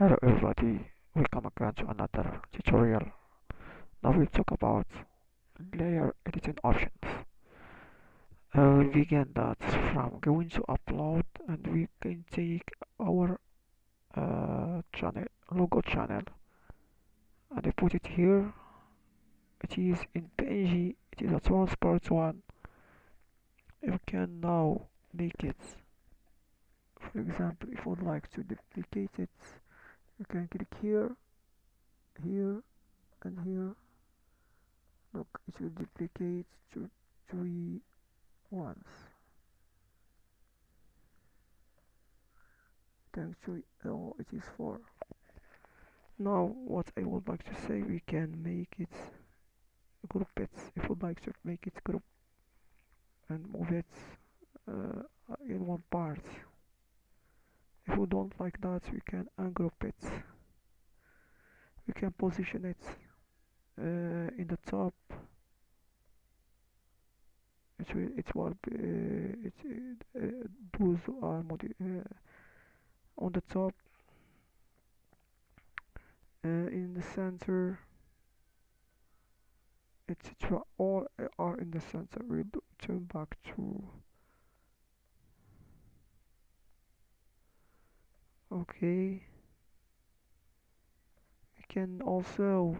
Hello everybody, welcome again to another tutorial. Now we'll talk about layer editing options. We'll begin that from going to upload and we can take our channel, logo channel, and I put it here. It is in PNG, it is a transparent one. You can now make it, for example, if you would like to duplicate it, you can click here, here, and here. Look, it will duplicate to 3 once. Actually, oh, it is 4. Now, what I would like to say, we can make it group it. If you'd like to make it group and move it in one part. If you don't like that, we can ungroup it. We can position it in the top. It will be those are on the top, in the center. Etc. All are in the center. We'll turn back to. Okay. We can also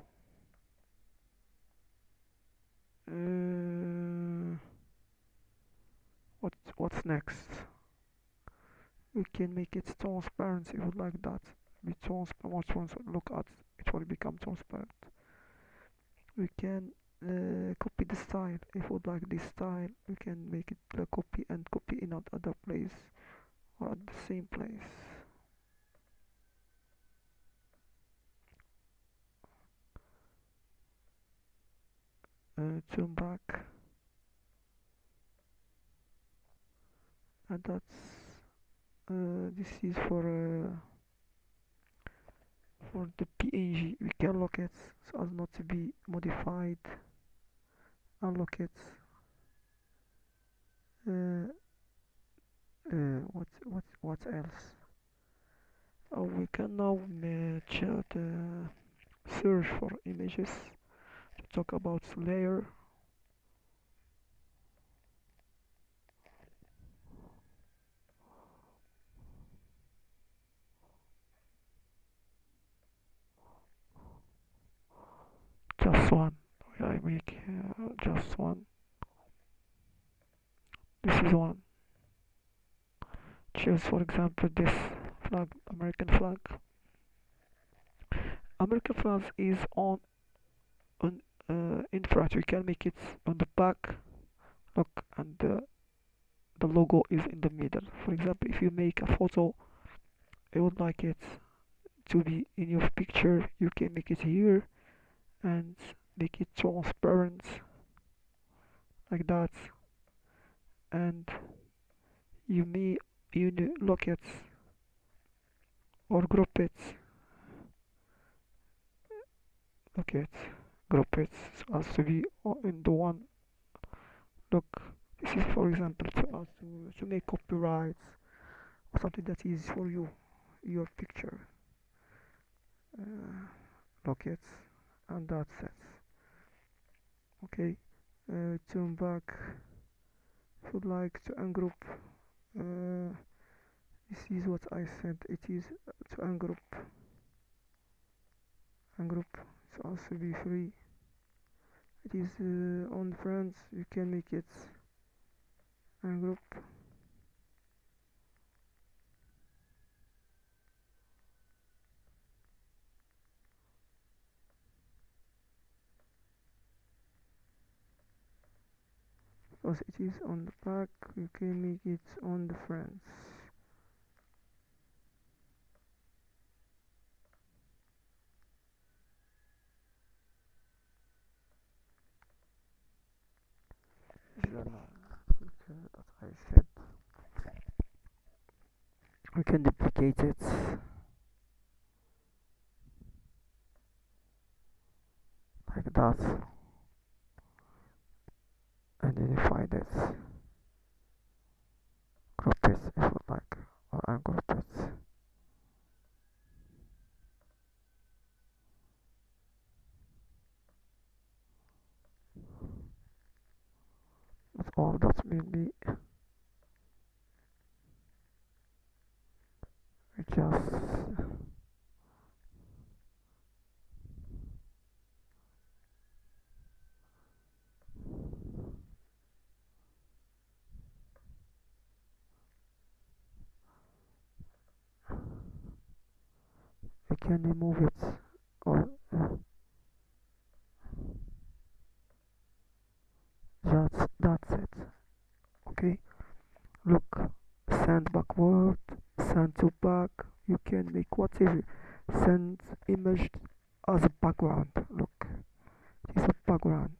what's next? We can make it transparent if you would like that. Be transparent. Once you look at it will become transparent. We can copy the style. If you would like this style, we can make it a copy and copy in another place or at the same place. Turn back, and this is for the PNG. We can lock it so as not to be modified. Unlock it. What else? Oh, we can now search for images to talk about layer. Just one. I make just one. This is one. Choose, for example, this flag, American flag. American flag is on in front. We can make it on the back. Look, and the logo is in the middle. For example, if you make a photo, I would like it to be in your picture. You can make it here and make it transparent like that, and you look it or group it. Look it, group it so as to be in the one. Look, this is for example to make copyrights or something that is for you, your picture. Look it, and that's it. Okay, turn back. If you'd like to ungroup, this is what I said. It is to ungroup so as to be free. It is on friends. You can make it ungroup. Because it is on the back, you can make it on the friends. This is another feature that I said. We can duplicate it like that and unify it. Group it if you like, or ungroup it. all. That maybe just I can remove it, or that's it. Okay, look, send backward, send to back. You can make whatever. Send image as a background. Look, this is a background.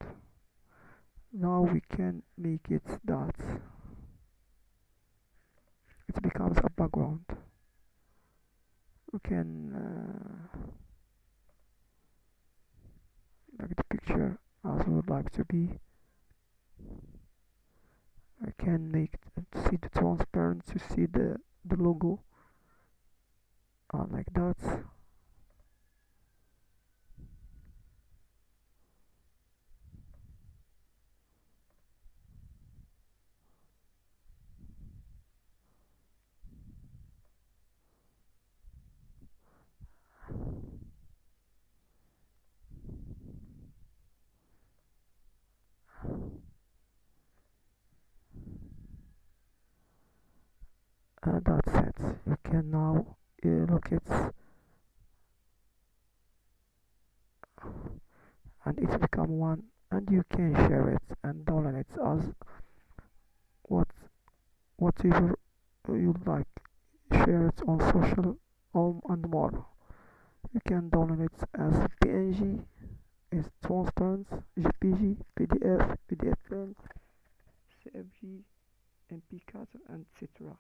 Now we can make it that it becomes a background. We can make the picture as we would like to be. I can make see the transparent to see the logo like that. That's it. You can now look it, and it's become one, and you can share it and download it as what whatever you like. Share it on social and more. You can download it as PNG, is transparent, JPG, PDF, PDF print, CFG, MP4, and etc.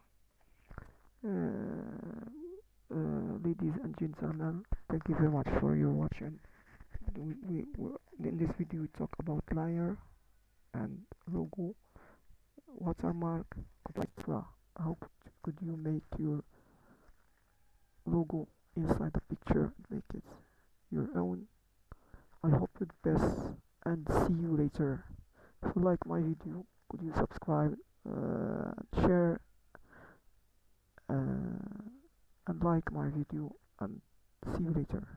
Ladies and gentlemen, thank you very much for your watching. In this video we talk about layer and logo, watermark, etc. How could you make your logo inside the picture and make it your own? I hope you the best and see you later. If you like my video, could you subscribe, share, and like my video, and see you later.